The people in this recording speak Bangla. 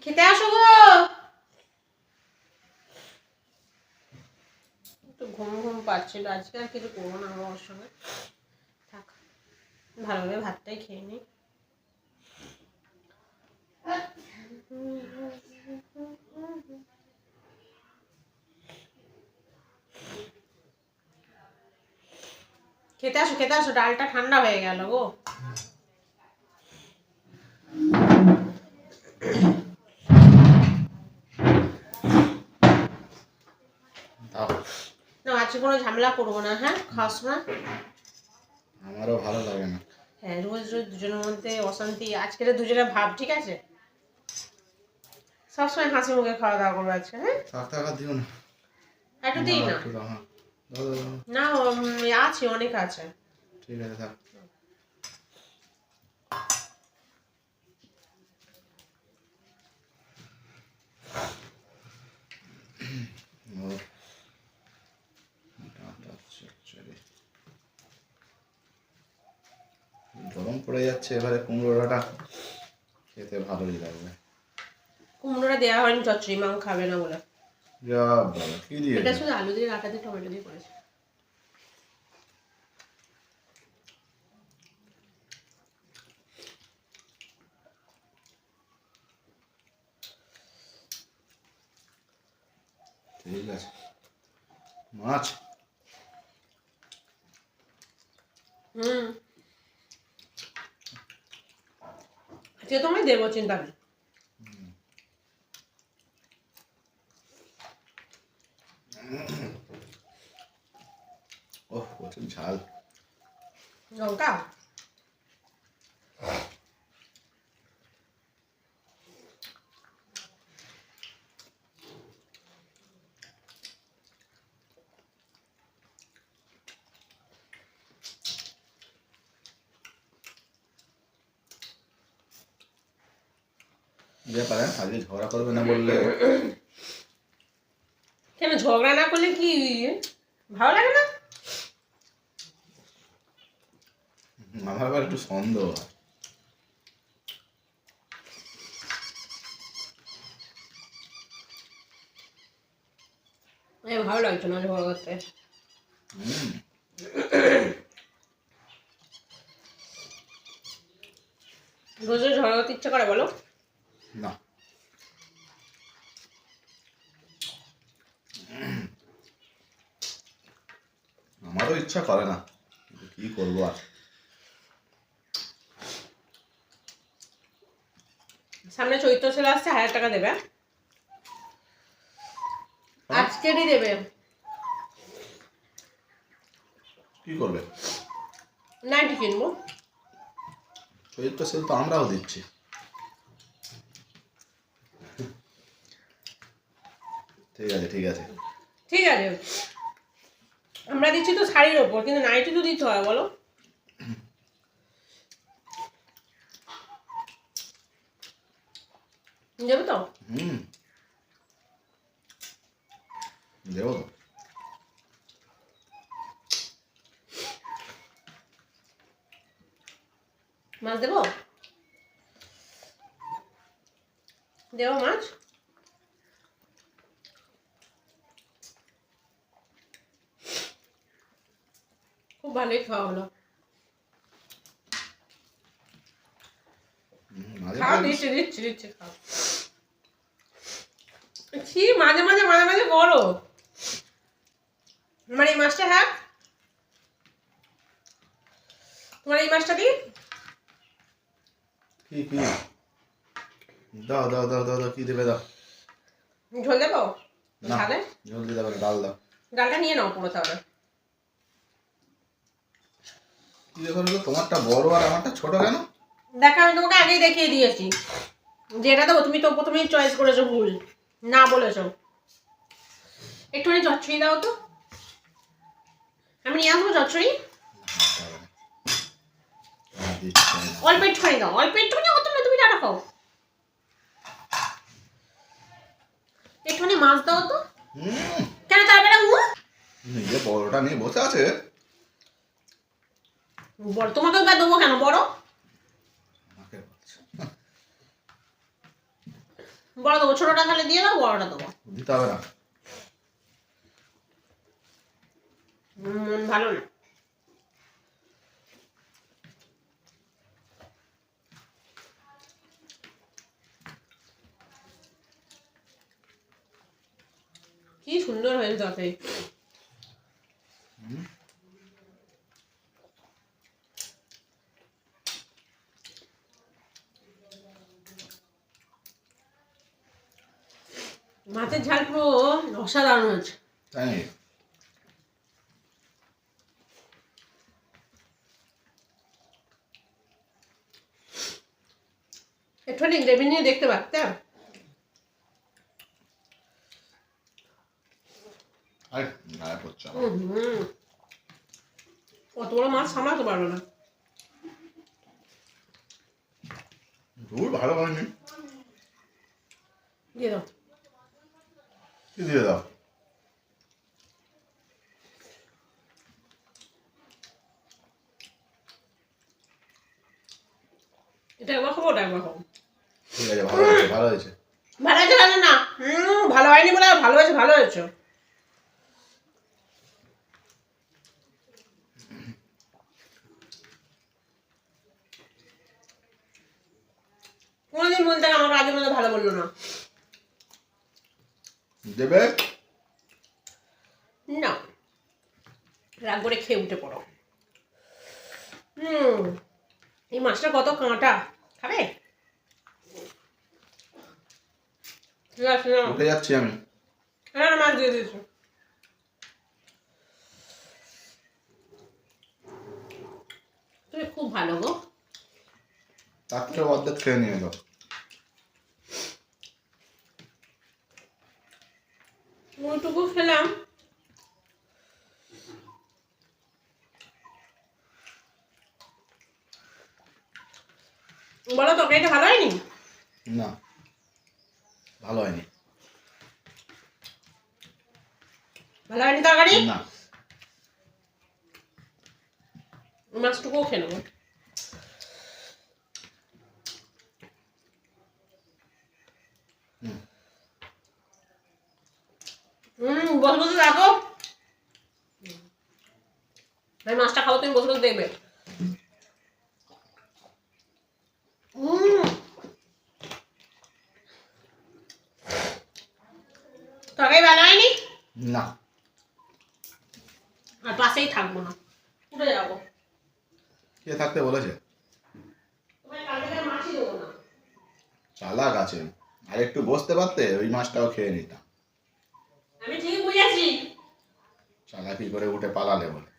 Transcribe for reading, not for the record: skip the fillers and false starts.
খেতে আসো গো। একটু ঘুম ঘুম পাচ্ছিল আজকে, আর কিছু করবো না আমার সঙ্গে। থাক, ভালোভাবে ভাতটাই খেয়ে নিই। খেতে আসো, খেতে আসো, ডালটা ঠান্ডা হয়ে গেল গো। না আজকে কোনো ঝামেলা করবো না, হ্যাঁ খাস না। আমারও ভালো লাগে না। হ্যাঁ, রোজ রোজ দুজনের মধ্যে অশান্তি। আজকে তো দুজনে ভাব, ঠিক আছে? সবসময় হাসি মুখে খাওয়া দাওয়া করবো আজকে, হ্যাঁ? টাকা দিও না, একটু দিই না। না আছে, অনেক আছে। ঠিক আছে থাক। গরম পড়ে যাচ্ছে, এবারে কুমড়োটা খেতে ভালোই লাগবে। কুমড়োটা দেওয়া হয়নি চচ্চড়ি, মাও খাবে না বলে। যা বাবা, কি দিয়ে? এটা শুধু আলু দিয়ে, আটা দিয়ে, টমেটো দিয়ে করেছে। ঠিক আছে। মাছ আজকে তোমায় দেবো, চিন্তা নেই। ওহ প্রচুর ঝাল। লঙ্কা ব্যাপারে আজকে ঝগড়া করবে না বললে। কেন ঝগড়া না করলে কি ভালো লাগে না? আমার আবার একটু সন্দেহ হয়। ভালো লাগছে না ঝগড়া করতে। রোজ রোজ ঝগড়া করতে ইচ্ছা করে বলো? না, আমারও ইচ্ছা করে না, কি করবো আর। সামনে চৈত্র সেল আসছে, 1000 টাকা দেবে। আজকেরই দেবে। কি করবে? নাইটি কিনবো। চৈত্র সেল তো আমরাও দিচ্ছি। ঠিক আছে ঠিক আছে ঠিক আছে, আমরা দিচ্ছি তো শাড়ির ওপর, কিন্তু নাইটি তো দিতে হয় বলো। দেবো তো? দেবো তো। মাছ দেবো? দেবো মাছ? খুব ভালোই খাওয়া হলো। খাও, দিচ্ছি দিচ্ছি দিচ্ছি, খাও। ছি, মাঝে মাঝে মাঝে মাঝে করো। তোমার এই মাছটা, হ্যাঁ তোমার এই মাছটা দিই। কি কি দাও দাও দাও দাও দাও, কি দেবে দাও। ঝোল দেবো? না, ঝালে ঝোল দিয়ে দাও না, ডাল দাও। ডালটা নিয়ে নাও পুরো তাহলে। কি ব্যাপার হলো, তোমারটা বড় আর আমারটা ছোট কেন? দেখা, আমি তোমাকে আগেই দেখিয়ে দিয়েছি যেটা দেবো, তুমি তো প্রথমেই চয়েস করেছো ভুল, না বলেছো। একটুখানি চচ্চড়ি দাও তো, আমি নিয়ে আসবো চচ্চড়ি। অল্প একটুখানি দাও, অল্প একটুখানি, অত না, তুমি টাটা খাও। একটুখানি মাছ দাও তো। কেন তারপরে নিজে বড়টা নিয়ে বসে আছে। বড় তোমাকেও বা দেবো কেন, বড়। বড় দেবো, ছোটটা তাহলে দিয়ে দাও, বড়টা দেবো। দিতে হবে না। মন ভালো না। কি সুন্দর হয়েছে তরকারি। মাছের ঝাল পুরো অসাধারণ হয়েছে। তাই নাকি? একটুখানি গ্রেভি নিয়ে দেখতে পারতাম। আরে গায়ে পড়ছে আমার। কত বড় মাছ সামলাতে পারবে না। দূর ভালো হয়নি। দিয়ে দাও। কি দিয়ে দাও? এটা একবার খাবো, ওটা একবার খাবো। ঠিক আছে, ভালো হয়েছে, ভালো হয়েছে। ভালো হয়েছে ভালো না, ভালো হয়নি বলে আর ভালো হয়েছে, ভালো হয়েছে। কোনোদিন বলতে আমার কাজের মধ্যে ভালো বললো না। দেবে না, রাগ করে খেয়ে উঠে পড়ো। এই মাছটা কত কাঁটা, খাবে? ঠিক আছে, নাও। উঠে যাচ্ছি আমি। মাছ দিয়ে দিয়েছো। তুমি খুব ভালো গো। তার থেকে অর্ধেক খেয়ে নিয়ে এলো। ওইটুকু খেলাম। বলো তরকারিটা ভালো হয়নি? না, ভালো হয়নি। ভালো হয়নি তরকারি? না। মাছটুকুও খেয়ে নেবো। বসে বসে রাখো। আমি মাছটা খাবো, তুমি বসে বসে দেখবে। তরকারি ভালো হয়নি? না। আর পাশেই থাকবো না, উঠে যাবো। কে থাকতে বলেছে? তোমার কালকে আর মাছই দেবো না। চালাক আছে, আর একটু বসতে পারতে ওই মাছটাও খেয়ে নিতাম। আমি ঠিকই বুঝেছি। চালাকি করে উঠে পালালে বলে।